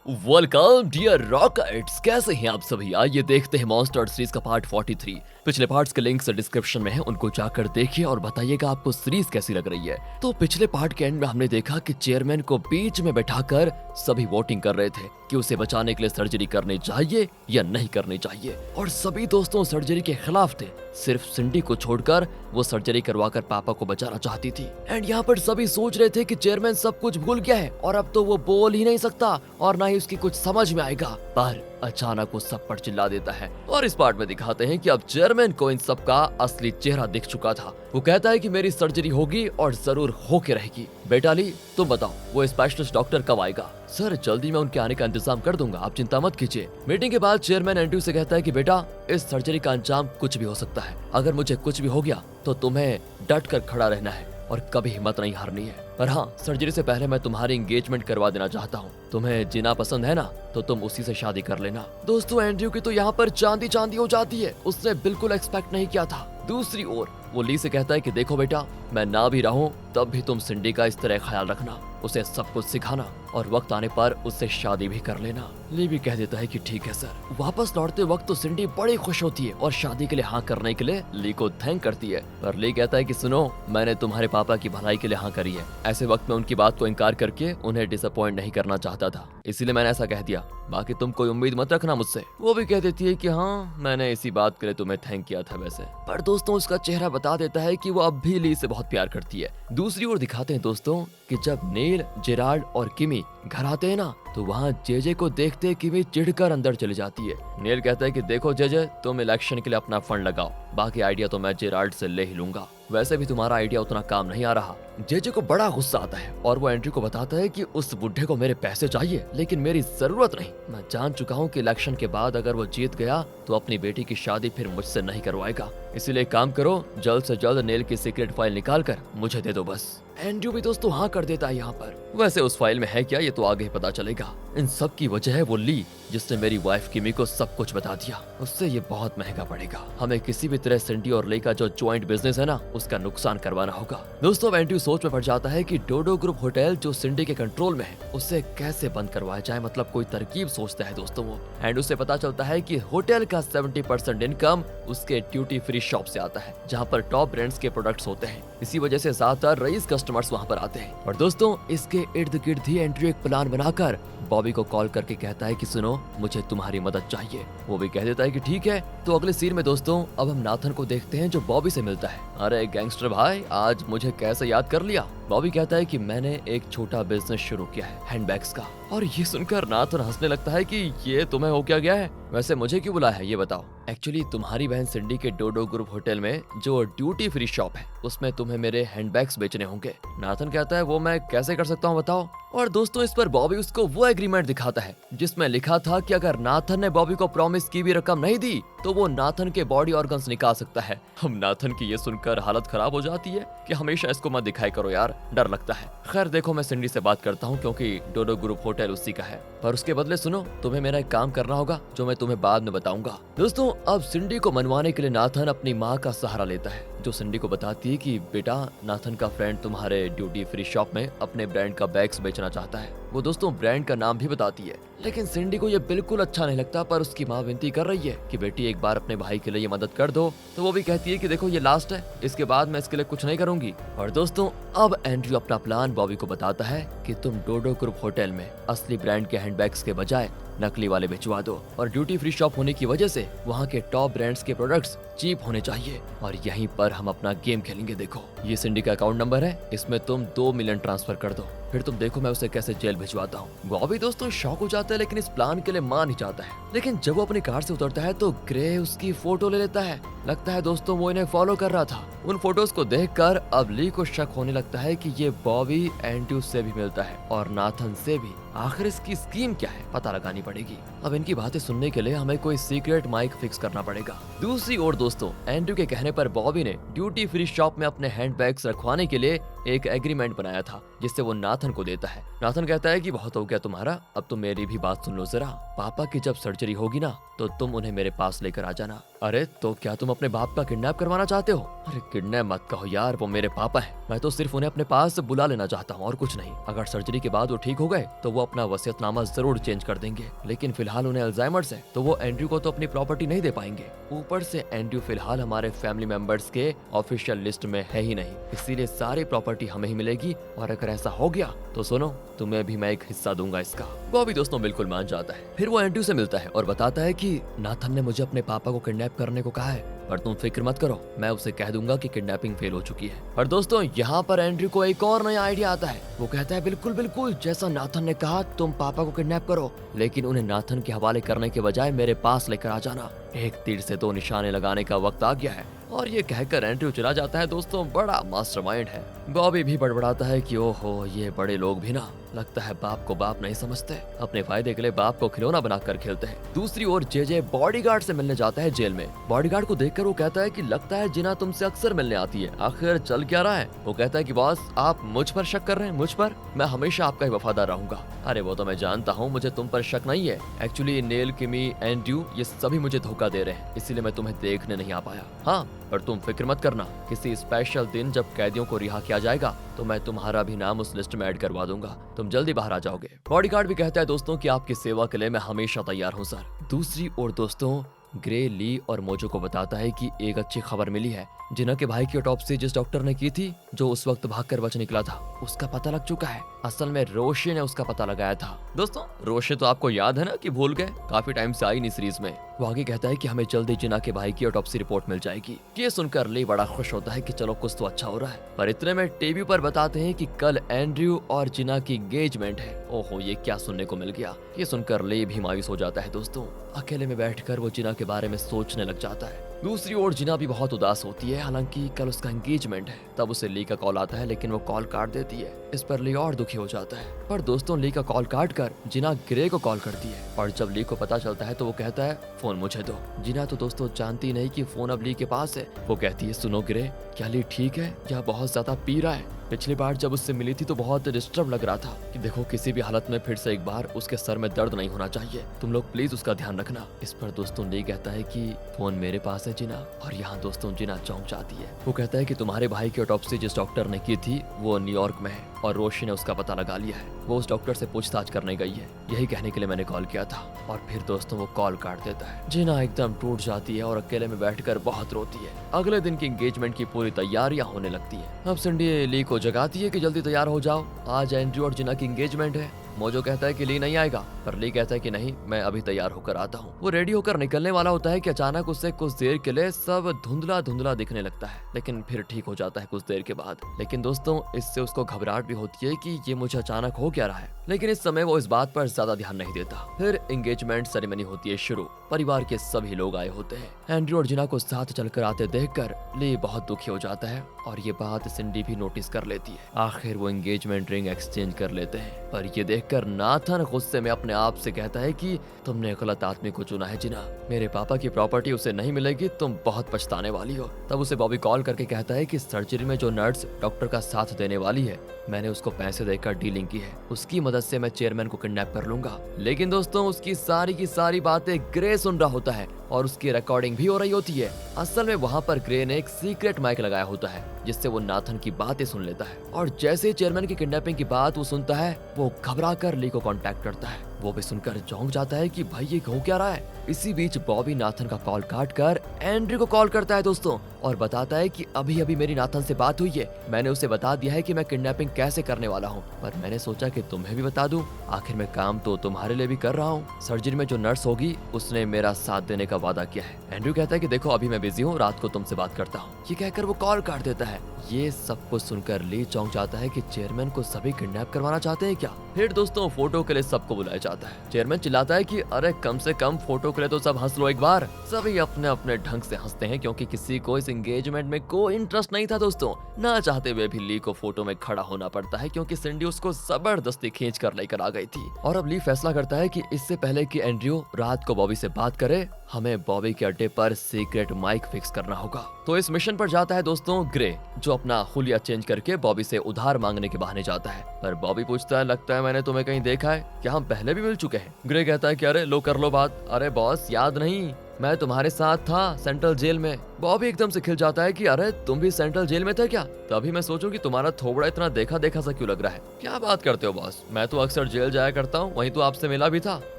Welcome dear rockets, कैसे हैं आप सभी। आइए देखते हैं मॉन्स्टर सीरीज का पार्ट 43। पिछले पार्ट्स के लिंक्स डिस्क्रिप्शन में है, उनको जाकर देखिए और बताइएगा आपको सीरीज कैसी लग रही है। तो पिछले पार्ट के एंड में हमने देखा कि चेयरमैन को बीच में बैठाकर सभी वोटिंग कर रहे थे कि उसे बचाने के लिए सर्जरी करनी चाहिए या नहीं करनी चाहिए, और सभी दोस्तों सर्जरी के खिलाफ थे। सिर्फ सिंडी को छोड़कर वो सर्जरी करवाकर पापा को बचाना चाहती थी। एंड यहाँ पर सभी सोच रहे थे कि चेयरमैन सब कुछ भूल गया है और अब तो वो बोल ही नहीं सकता और ना ही उसकी कुछ समझ में आएगा। पर अचानक वो सब पर चिल्ला देता है और इस पार्ट में दिखाते हैं कि अब चेयरमैन को इन सब का असली चेहरा दिख चुका था। वो कहता है कि मेरी सर्जरी होगी और जरूर होके रहेगी। बेटा ली, तुम बताओ वो स्पेशलिस्ट डॉक्टर कब आएगा। सर जल्दी मैं उनके आने का इंतजाम कर दूंगा, आप चिंता मत कीजिए। मीटिंग के बाद चेयरमैन एंड्रयू से कहता है कि बेटा इस सर्जरी का अंजाम कुछ भी हो सकता है। अगर मुझे कुछ भी हो गया तो तुम्हें डट कर खड़ा रहना है और कभी हिम्मत नहीं हारनी है। पर हाँ, सर्जरी से पहले मैं तुम्हारी एंगेजमेंट करवा देना चाहता हूँ। तुम्हें जीना पसंद है ना, तो तुम उसी से शादी कर लेना। दोस्तों एंड्रयू की तो यहाँ पर चांदी चांदी हो जाती है, उसने बिल्कुल एक्सपेक्ट नहीं किया था। दूसरी ओर वो ली से कहता है कि देखो बेटा, मैं ना भी रहूं तब भी तुम सिंडी का इस तरह ख्याल रखना, उसे सब कुछ सिखाना और वक्त आने पर उससे शादी भी कर लेना। ली भी कह देता है कि ठीक है सर। वापस लौटते वक्त तो सिंडी बड़ी खुश होती है और शादी के लिए हाँ करने के लिए ली को थैंक करती है। पर ली कहता है कि सुनो, मैंने तुम्हारे पापा की भलाई के लिए हाँ करी है। ऐसे वक्त में उनकी बात को इनकार करके उन्हें डिसअपॉइंट नहीं करना चाहता था, इसीलिए मैंने ऐसा कह दिया। बाकी तुम कोई उम्मीद मत रखना मुझसे। वो भी कह देती है कि हाँ, मैंने इसी बात के लिए तुम्हें थैंक किया था वैसे। पर दोस्तों उसका चेहरा बता देता है कि वो अब भी ली से बहुत प्यार करती है। दूसरी ओर दिखाते हैं दोस्तों कि जब नील, जेराल्ड और किमी घर आते हैं ना, तो वहाँ जेजे को देखते किमी चिढ़कर अंदर चली जाती है। नील कहता है कि देखो जेजे, तुम इलेक्शन के लिए अपना फंड लगाओ, बाकी आइडिया तो मैं जेराल्ड से ले ही लूंगा। वैसे भी तुम्हारा आइडिया उतना काम नहीं आ रहा। जेजे को बड़ा गुस्सा आता है और वो एंड्रयू को बताता है कि उस बुढ़े को मेरे पैसे चाहिए, लेकिन मेरी जरूरत नहीं। मैं जान चुका हूँ कि इलेक्शन के बाद अगर वो जीत गया तो अपनी बेटी की शादी फिर मुझसे नहीं करवाएगा। इसीलिए काम करो, जल्द से जल्द नील की सीक्रेट फाइल निकाल कर मुझे दे दो बस। एंड्रयू भी दोस्तों हाँ कर देता है यहाँ पर। वैसे उस फाइल में है क्या, ये तो आगे ही पता चलेगा। इन सब की वजह है वो ली, जिसने मेरी वाइफ किमी को सब कुछ बता दिया। उससे ये बहुत महंगा पड़ेगा। हमें किसी भी तरह सिंडी और ली का जो ज्वाइंट बिजनेस है ना, उसका नुकसान करवाना होगा। दोस्तों एंड्रयू सोच में पड़ जाता है कि डोडो ग्रुप होटल जो सिंडी के कंट्रोल में है, उसे कैसे बंद करवाया जाए। मतलब कोई तरकीब सोचता है दोस्तों वो। एंड उसे पता चलता है कि होटल का 70% इनकम उसके ड्यूटी फ्री शॉप से आता है, जहाँ पर टॉप ब्रांड्स के प्रोडक्ट्स होते हैं। इसी वजह से ज्यादातर रईस कस्टमर्स वहाँ पर आते हैं। और दोस्तों इसके इर्द गिर्द ही एंड्रयू एक प्लान बनाकर बॉबी को कॉल करके कहता है कि सुनो, मुझे तुम्हारी मदद चाहिए। वो भी कह देता है कि ठीक है। तो अगले सीन में दोस्तों अब हम नाथन को देखते हैं जो बॉबी से मिलता है। अरे गैंगस्टर भाई, आज मुझे कैसे याद कर लिया। बॉबी कहता है कि मैंने एक छोटा बिजनेस शुरू किया है हैंडबैग्स का। और ये सुनकर नाथन हंसने लगता है कि ये तुम्हें हो क्या गया है, वैसे मुझे क्यों बुलाया है ये बताओ। एक्चुअली तुम्हारी बहन सिंडी के डोडो ग्रुप होटल में जो ड्यूटी फ्री शॉप है, उसमें तुम्हें मेरे हैंडबैग्स बेचने होंगे। नाथन कहता है वो मैं कैसे कर सकता हूँ बताओ। और दोस्तों इस पर बॉबी उसको वो एग्रीमेंट दिखाता है जिसमें लिखा था कि अगर नाथन ने बॉबी को प्रॉमिस की भी रकम नहीं दी तो वो नाथन के बॉडी ऑर्गन्स निकाल सकता है। हम नाथन की ये सुनकर हालत खराब हो जाती है कि हमेशा इसको मत दिखाई करो यार, डर लगता है। खैर देखो, मैं सिंडी से बात करता हूँ क्योंकि डोडो ग्रुप होटल उसी का है, पर उसके बदले सुनो, तुम्हें मेरा एक काम करना होगा जो मैं तुम्हें बाद में बताऊंगा। दोस्तों अब सिंडी को मनवाने के लिए नाथन अपनी माँ का सहारा लेता है, जो सिंडी को बताती है कि बेटा नाथन का फ्रेंड तुम्हारे ड्यूटी फ्री शॉप में अपने ब्रांड का बैग्स बेचना चाहता है। वो दोस्तों ब्रांड का नाम भी बताती है, लेकिन सिंडी को ये बिल्कुल अच्छा नहीं लगता। पर उसकी माँ विनती कर रही है कि बेटी एक बार अपने भाई के लिए ये मदद कर दो। तो वो भी कहती है कि देखो ये लास्ट है, इसके बाद मैं इसके लिए कुछ नहीं करूंगी। और दोस्तों अब एंड्रयू अपना प्लान बॉबी को बताता है कि तुम डोडो ग्रुप होटल में असली ब्रांड के हैंडबैग्स के बजाय नकली वाले भिजवा दो, और ड्यूटी फ्री शॉप होने की वजह से वहाँ के टॉप ब्रांड्स के प्रोडक्ट्स चीप होने चाहिए, और यहीं पर हम अपना गेम खेलेंगे। देखो ये सिंडी का अकाउंट नंबर है, इसमें तुम 2 मिलियन ट्रांसफर कर दो, फिर तुम देखो मैं उसे कैसे जेल भिजवाता हूँ। बॉबी दोस्तों शॉक हो जाता है, लेकिन इस प्लान के लिए मान ही जाता है। लेकिन जब वो अपनी कार से उतरता है तो ग्रे उसकी फोटो ले लेता है। लगता है दोस्तों वो इन्हें फॉलो कर रहा था। उन फोटोज को देखकर अब ली को शक होने लगता है कि ये बॉबी एंड्रयू से भी मिलता है और नाथन से भी। आखिर इसकी स्कीम क्या है, पता लगानी पड़ेगी। अब इनकी बातें सुनने के लिए हमें कोई सीक्रेट माइक फिक्स करना पड़ेगा। दूसरी ओर दोस्तों एंड्रयू के कहने पर बॉबी ने ड्यूटी फ्री शॉप में अपने हैंडबैग्स रखवाने के लिए एक एग्रीमेंट बनाया था जिससे वो नाथन को देता है। नाथन कहता है कि बहुत हो गया तुम्हारा, अब तुम मेरी भी बात सुन लो जरा। पापा की जब सर्जरी होगी ना तो तुम उन्हें मेरे पास लेकर आ जाना। अरे तो क्या तुम अपने बाप का किडनैप करवाना चाहते हो? अरे किडनैप मत कहो यार, वो मेरे पापा हैं। मैं तो सिर्फ उन्हें अपने पास बुला लेना चाहता हूँ और कुछ नहीं। अगर सर्जरी के बाद वो ठीक हो गए तो वो अपना वसीयतनामा जरूर चेंज कर देंगे, लेकिन फिलहाल उन्हें अल्जाइमर्स है तो वो एंड्रयू को तो अपनी प्रॉपर्टी नहीं दे पाएंगे। ऊपर से एंड्रयू फिलहाल हमारे फैमिली मेंबर्स के ऑफिशियल लिस्ट में है ही नहीं, इसीलिए सारी प्रॉपर्टी हमें ही मिलेगी। और अगर ऐसा हो गया तो सुनो, तुम्हें भी मैं एक हिस्सा दूंगा इसका। वो भी दोस्तों बिल्कुल मान जाता है। फिर वो एंड्रयू से मिलता है और बताता है कि नाथन ने मुझे अपने पापा को किडनैप करने को कहा है, पर तुम फिक्र मत करो, मैं उसे कह दूंगा कि किडनैपिंग फेल हो चुकी है। और दोस्तों यहाँ पर एंड्रयू को एक और नया आइडिया आता है। वो कहता है बिल्कुल बिल्कुल जैसा नाथन ने कहा, तुम पापा को किडनैप करो, लेकिन उन्हें नाथन के हवाले करने के बजाय मेरे पास लेकर आ जाना। एक तीर से दो निशाने लगाने का वक्त आ गया है। और ये कहकर एंड्रयू चला जाता है। दोस्तों बड़ा मास्टरमाइंड है। बॉबी भी बड़बड़ाता है कि ओहो, ये बड़े लोग भी ना लगता है बाप को बाप नहीं समझते, अपने फायदे के लिए बाप को खिलौना बनाकर खेलते हैं। दूसरी ओर जे बॉडीगार्ड से मिलने जाता है जेल में। बॉडीगार्ड को देखकर वो कहता है कि लगता है जिना तुमसे अक्सर मिलने आती है, आखिर चल क्या रहा है? वो कहता है कि बॉस आप मुझ पर शक कर रहे हैं? मुझ पर? मैं हमेशा आपका ही वफादार रहूंगा। अरे वो तो मैं जानता हूँ, मुझे तुम पर शक नहीं है। एक्चुअली नेल, किमी, एंड्रयू ये सभी मुझे धोखा दे रहे हैं, इसीलिए मैं तुम्हें देखने नहीं आ पाया। हाँ, पर तुम फिक्र मत करना, किसी स्पेशल दिन जब कैदियों को रिहा किया जाएगा तो मैं तुम्हारा भी नाम उस लिस्ट में ऐड करवा दूंगा, तुम जल्दी बाहर आ जाओगे। बॉडीगार्ड भी कहता है दोस्तों कि आपकी सेवा के लिए मैं हमेशा तैयार हूँ सर। दूसरी ओर दोस्तों ग्रे ली और मोजो को बताता है कि एक अच्छी खबर मिली है। जिना के भाई की ऑटोप्सी जिस डॉक्टर ने की थी, जो उस वक्त भागकर बच निकला था, उसका पता लग चुका है। असल में रोशे ने उसका पता लगाया था। दोस्तों रोशे तो आपको याद है ना कि भूल गए, काफी टाइम से आई नहीं सीरीज में। वो आगे कहता है कि हमें जल्दी जिना के भाई की ऑटोप्सी रिपोर्ट मिल जाएगी। ये सुनकर ली बड़ा खुश होता है कि चलो कुछ तो अच्छा हो रहा है। पर इतने में टीवी पर बताते हैं कि कल एंड्रयू और जिना की एंगेजमेंट है। ओहो, ये क्या सुनने को मिल गया। ये सुनकर ली भी मायूस हो जाता है। दोस्तों अकेले में बैठकर वो जिना के बारे में सोचने लग जाता है। दूसरी ओर जिना भी बहुत उदास होती है, हालांकि कल उसका एंगेजमेंट है। तब उसे ली का कॉल आता है, लेकिन वो कॉल काट देती है। इस पर ली और दुखी हो जाता है। पर दोस्तों ली का कॉल काट कर जिना ग्रे को कॉल करती है, और जब ली को पता चलता है तो वो कहता है फोन मुझे दो। जिना तो दोस्तों जानती नहीं कि फोन अब ली के पास है। वो कहती है सुनो ग्रे, क्या ली ठीक है या बहुत ज्यादा पी रहा है? पिछली बार जब उससे मिली थी तो बहुत डिस्टर्ब लग रहा था कि देखो किसी भी हालत में फिर से एक बार उसके सर में दर्द नहीं होना चाहिए, तुम लोग प्लीज उसका ध्यान रखना। इस पर दोस्तों ली कहता है कि फोन मेरे पास है जिना। और यहाँ दोस्तों जिना चौंक जाती है। वो कहता है कि तुम्हारे भाई की ऑटोप्सी जिस डॉक्टर ने की थी वो न्यूयॉर्क में है और रोशी ने उसका पता लगा लिया है। वो उस डॉक्टर से पूछताछ करने गई है, यही कहने के लिए मैंने कॉल किया था। और फिर दोस्तों वो कॉल काट देता है। जिना एकदम टूट जाती है और अकेले में बैठकर बहुत रोती है। अगले दिन की एंगेजमेंट की पूरी तैयारियां होने लगती है। अब सिंडी ली को जगाती है कि जल्दी तैयार हो जाओ, आज एंड्रयू और जिना की एंगेजमेंट है। मोजो कहता है कि ली नहीं आएगा, पर ली कहता है कि नहीं, मैं अभी तैयार होकर आता हूँ। वो रेडी होकर निकलने वाला होता है कि अचानक उससे कुछ देर के लिए सब धुंधला धुंधला दिखने लगता है, लेकिन फिर ठीक हो जाता है कुछ देर के बाद। लेकिन दोस्तों इससे उसको घबराहट भी होती है कि ये मुझे अचानक हो क्या रहा है, लेकिन इस समय वो इस बात पर ज्यादा ध्यान नहीं देता। फिर एंगेजमेंट सेरेमनी होती है शुरू। परिवार के सभी लोग आए होते हैं। एंड्रयू और जिना को साथ चलकर आते देखकर ली बहुत दुखी हो जाता है, और ये बात सिंडी भी नोटिस कर लेती है। आखिर वो एंगेजमेंट रिंग एक्सचेंज कर लेते हैं, पर ये देखकर नाथन गुस्से में अपने आप से कहता है कि तुमने गलत आदमी को चुना है जिना, मेरे पापा की प्रॉपर्टी उसे नहीं मिलेगी, तुम बहुत पछताने वाली हो। तब उसे बॉबी कॉल करके कहता है कि सर्जरी में जो नर्स डॉक्टर का साथ देने वाली है, मैंने उसको पैसे देकर डीलिंग की है, उसकी मदद से मैं चेयरमैन को किडनैप कर लूंगा। लेकिन दोस्तों उसकी सारी की सारी बातें ग्रे सुन रहा होता है और उसकी रिकॉर्डिंग भी हो रही होती है। असल में वहाँ पर ग्रे ने एक सीक्रेट माइक लगाया होता है जिससे वो नाथन की बातें सुन लेता है, और जैसे ही चेयरमैन की किडनैपिंग की बात वो सुनता है, वो घबरा कर ली को कांटेक्ट करता है। वो भी सुनकर चौंक जाता है कि भाई ये हो क्या रहा है। इसी बीच बॉबी नाथन का कॉल काट कर एंड्रयू को कॉल करता है दोस्तों, और बताता है कि अभी अभी मेरी नाथन से बात हुई है, मैंने उसे बता दिया है कि मैं किडनैपिंग कैसे करने वाला हूँ, पर मैंने सोचा कि तुम्हें भी बता दूं, आखिर मैं काम तो तुम्हारे लिए भी कर रहा हूँ। सर्जरी में जो नर्स होगी उसने मेरा साथ देने का वादा किया है। एंड्रयू कहता है कि देखो अभी मैं बिजी हूँ, रात को तुमसे बात करता हूँ। ये कहकर वो कॉल काट देता है। ये सब कुछ सुनकर ली चौंक जाता है कि चेयरमैन को सभी किडनैप करवाना चाहते हैं क्या। फिर दोस्तों फोटो के लिए सबको बुलाया जाता है। चेयरमैन चिल्लाता है कि अरे कम से कम फोटो के लिए तो सब हंस लो एक बार। सभी अपने अपने ढंग से हंसते हैं क्योंकि किसी को इस एंगेजमेंट में कोई इंटरेस्ट नहीं था दोस्तों। ना चाहते हुए भी ली को फोटो में खड़ा होना पड़ता है क्योंकि सिंडी उसको जबरदस्ती खींच कर लेकर आ गई थी। और अब ली फैसला करता है कि इससे पहले कि एंड्रयू रात को बॉबी से बात करे, हमें बॉबी के अड्डे पर सीक्रेट माइक फिक्स करना होगा। तो इस मिशन पर जाता है दोस्तों ग्रे, जो अपना हुलिया चेंज करके बॉबी से उधार मांगने के बहाने जाता है। पर बॉबी पूछता है, लगता है मैंने तुम्हें कहीं देखा है, क्या हम पहले भी मिल चुके हैं? ग्रे कहता है कि अरे लो कर लो बात, अरे बॉस याद नहीं, मैं तुम्हारे साथ था सेंट्रल जेल में। बॉबी एकदम से खिल जाता है कि अरे तुम भी सेंट्रल जेल में थे क्या? तभी मैं सोचूं कि तुम्हारा थोबड़ा इतना देखा देखा सा क्यों लग रहा है। क्या बात करते हो बॉस, मैं तो अक्सर जेल जाया करता हूँ, वहीं तो आपसे मिला भी था।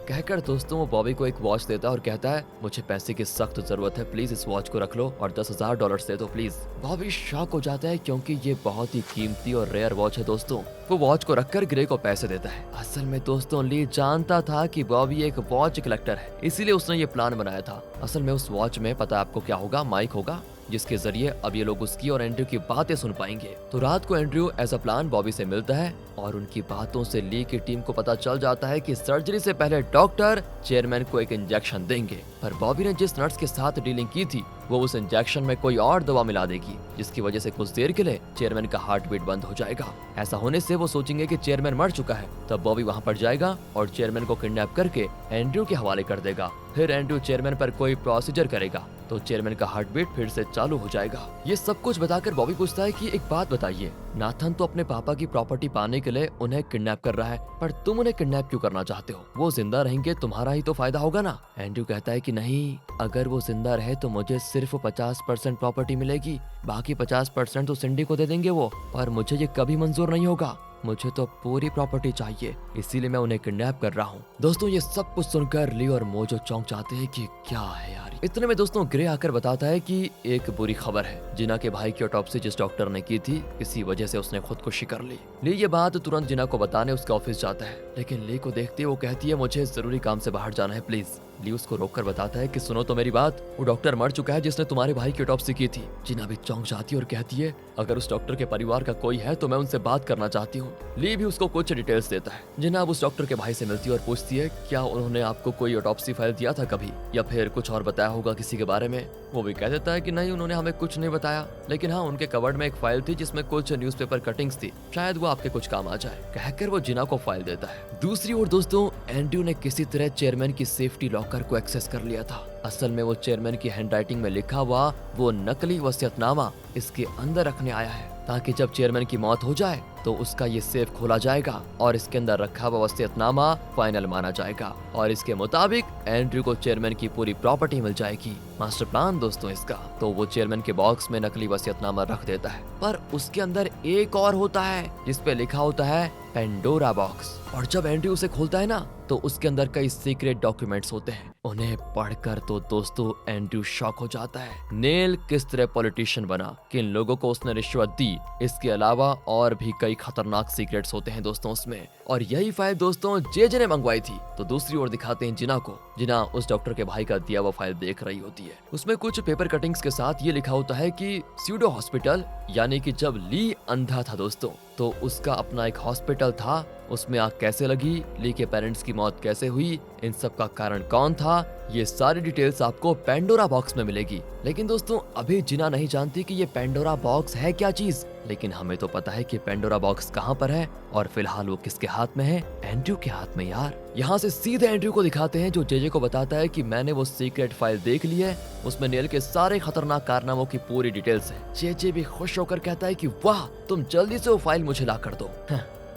कहकर दोस्तों वो बॉबी को एक वॉच देता है और कहता है, मुझे पैसे की सख्त जरूरत है, प्लीज इस वॉच को रख लो और $10,000 दे दो प्लीज। बॉबी शॉक हो जाता है क्योंकि ये बहुत ही कीमती और रेयर वॉच है दोस्तों। वो वॉच को रखकर ग्रे को पैसे देता है। असल में दोस्तों ली जानता था कि बॉबी एक वॉच कलेक्टर है, इसीलिए उसने ये प्लान बनाया था। असल में उस वॉच में पता है आपको क्या होगा, माइक होगा, जिसके जरिए अब ये लोग उसकी और एंड्रयू की बातें सुन पाएंगे। तो रात को Andrew has a plan Bobby से मिलता है और उनकी बातों से ली की टीम को पता चल जाता है कि सर्जरी से पहले डॉक्टर चेयरमैन को एक इंजेक्शन देंगे। पर बॉबी ने जिस नर्स के साथ डीलिंग की थी वो उस इंजेक्शन में कोई और दवा मिला देगी, जिसकी वजह से कुछ देर के लिए चेयरमैन का हार्ट बीट बंद हो जाएगा। ऐसा होने से वो सोचेंगे कि चेयरमैन मर चुका है। तब बॉबी वहाँ पर जाएगा और चेयरमैन को किडनैप करके एंड्रयू के हवाले कर देगा। फिर एंड्रयू चेयरमैन पर कोई प्रोसीजर करेगा तो चेयरमैन का हार्ट बीट फिर से चालू हो जाएगा। ये सब कुछ बताकर बॉबी पूछता है कि एक बात बताइए, नाथन तो अपने पापा की प्रॉपर्टी पाने के लिए उन्हें किडनैप कर रहा है, पर तुम उन्हें किडनैप क्यों करना चाहते हो? वो जिंदा रहेंगे, तुम्हारा ही तो फायदा होगा ना। एंड्रयू कहता है कि नहीं, अगर वो जिंदा रहे तो मुझे सिर्फ 50% प्रॉपर्टी मिलेगी, बाकी 50% तो सिंडी को दे देंगे वो, और मुझे ये कभी मंजूर नहीं होगा। मुझे तो पूरी प्रॉपर्टी चाहिए, इसीलिए मैं उन्हें किडनैप कर रहा हूँ। दोस्तों ये सब कुछ सुनकर ली और मोजो चौंक जाते हैं कि क्या है यार। इतने में दोस्तों ग्रे आकर बताता है कि एक बुरी खबर है, जिना के भाई की ऑटोप्सी जिस डॉक्टर ने की थी इसी वजह से उसने खुदकुशी कर ली। ली ये बात तुरंत जिना को बताने उसके ऑफिस जाता है, लेकिन ली को देखते ही वो कहती है मुझे जरूरी काम से बाहर जाना है प्लीज। ली उसको रोककर बताता है कि सुनो तो मेरी बात, वो डॉक्टर मर चुका है जिसने तुम्हारे भाई की ऑटोप्सी की थी। जिना भी चौंक जाती है और कहती है अगर उस डॉक्टर के परिवार का कोई है तो मैं उनसे बात करना चाहती हूँ। ली भी उसको कुछ डिटेल्स देता है। जिना अब उस डॉक्टर के भाई से मिलती है और पूछती है क्या उन्होंने आपको कोई ऑटोप्सी फाइल दिया था कभी, या फिर कुछ और बताया होगा किसी के बारे में। वो भी कह देता है कि नहीं, उन्होंने हमें कुछ नहीं बताया, लेकिन हाँ उनके कवर्ड में एक फाइल थी जिसमें कुछ न्यूज़पेपर कटिंग्स थी, शायद वो आपके कुछ काम आ जाए। कहकर वो जिना को फाइल देता है। दूसरी ओर दोस्तों एंड्रयू ने किसी तरह चेयरमैन की सेफ्टी लॉकर को एक्सेस कर लिया था। असल में वो चेयरमैन की हैंडराइटिंग में लिखा हुआ वो नकली वसीयतनामा इसके अंदर रखने आया है, ताकि जब चेयरमैन की मौत हो जाए तो उसका ये सेफ खोला जाएगा और इसके अंदर रखा हुआ वसीयतनामा फाइनल माना जाएगा और इसके मुताबिक एंड्रयू को चेयरमैन की पूरी प्रॉपर्टी मिल जाएगी। मास्टर प्लान दोस्तों इसका। तो वो चेयरमैन के बॉक्स में नकली वसीयतनामा रख देता है, पर उसके अंदर एक और होता है जिसपे लिखा होता है पेंडोरा बॉक्स। और जब एंड्रयू उसे खोलता है ना तो उसके अंदर कई सीक्रेट डॉक्यूमेंट्स होते हैं। उन्हें पढ़कर तो दोस्तों एंड्रयू शॉक हो जाता है। नेल किस तरह पॉलिटिशियन बना, किन लोगों को उसने रिश्वत दी, इसके अलावा और भी कई खतरनाक सीक्रेट्स होते हैं दोस्तों उसमें। और यही फाइल दोस्तों जे ने मंगवाई थी। तो दूसरी ओर दिखाते हैं जिना को। जिना उस डॉक्टर के भाई का दिया हुआ फाइल देख रही होती है। उसमें कुछ पेपर कटिंग्स के साथ ये लिखा होता है कि स्यूडो हॉस्पिटल, यानी कि जब ली अंधा था दोस्तों तो उसका अपना एक हॉस्पिटल था, उसमें आग कैसे लगी, ली के पेरेंट्स की मौत कैसे हुई, इन सब का कारण कौन था, ये सारी डिटेल्स आपको पेंडोरा बॉक्स में मिलेगी। लेकिन दोस्तों अभी जिना नहीं जानती कि ये पेंडोरा बॉक्स है क्या चीज, लेकिन हमें तो पता है कि पेंडोरा बॉक्स कहाँ पर है और फिलहाल वो किसके हाथ में है, एंड्रयू के हाथ में यार। यहाँ से सीधे एंड्रयू को दिखाते हैं जो जे को बताता है कि मैंने वो सीक्रेट फाइल देख ली है, उसमें नेल के सारे खतरनाक कारनामों की पूरी डिटेल्स है। जे भी खुश होकर कहता है कि वाह तुम जल्दी से वो फाइल मुझे ला कर दो।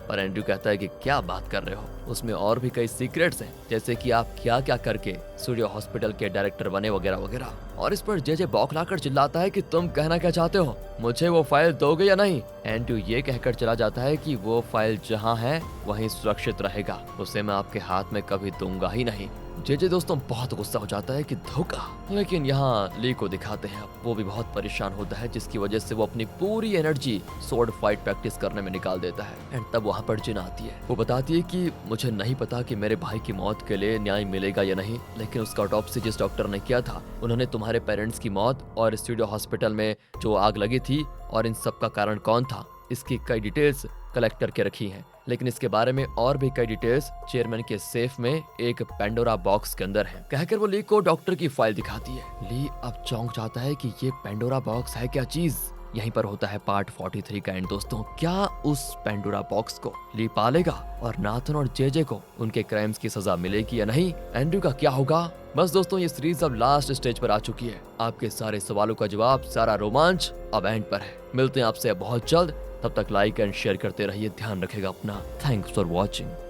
पर एंड्रयू कहता है कि क्या बात कर रहे हो, उसमें और भी कई सीक्रेट्स हैं, जैसे कि आप क्या क्या करके स्टूडियो हॉस्पिटल के डायरेक्टर बने वगैरह वगैरह। और इस पर जे बौखलाकर चिल्लाता है कि तुम कहना क्या चाहते हो, मुझे वो फाइल दोगे या नहीं। एंड्रयू ये कहकर चला जाता है कि वो फाइल जहाँ है वहीं सुरक्षित रहेगा, उसे मैं आपके हाथ में कभी दूंगा ही नहीं। जे दोस्तों बहुत गुस्सा हो जाता है कि धोखा। लेकिन यहाँ ली को दिखाते हैं, वो भी बहुत परेशान होता है, जिसकी वजह से वो अपनी पूरी एनर्जी स्वॉर्ड फाइट प्रैक्टिस करने में निकाल देता है। एंड तब वहाँ पर जिना आती है। वो बताती है कि मुझे नहीं पता कि मेरे भाई की मौत के लिए न्याय मिलेगा या नहीं, लेकिन उसका ऑटोप्सी जिस डॉक्टर ने किया था उन्होंने तुम्हारे पेरेंट्स की मौत और स्टूडियो हॉस्पिटल में जो आग लगी थी और इन सब का कारण कौन था, इसकी कई डिटेल्स कलेक्ट करके रखी हैं। लेकिन इसके बारे में और भी कई डिटेल्स चेयरमैन के सेफ में एक पेंडोरा बॉक्स के अंदर है। कहकर वो ली को डॉक्टर की फाइल दिखाती है। ली अब चौंक जाता है कि ये पेंडोरा बॉक्स है क्या चीज। यहीं पर होता है पार्ट 43 का एंड दोस्तों। क्या उस पेंडोरा बॉक्स को ली पालेगा और नाथन और जे को उनके क्राइम्स की सजा मिलेगी या नहीं, एंड्रयू का क्या होगा, बस दोस्तों, ये सीरीज अब लास्ट स्टेज पर आ चुकी है। आपके सारे सवालों का जवाब, सारा रोमांच अब एंड पर है। मिलते हैं आपसे बहुत जल्द, तब तक लाइक एंड शेयर करते रहिए। ध्यान रखेगा अपना। Thanks for watching.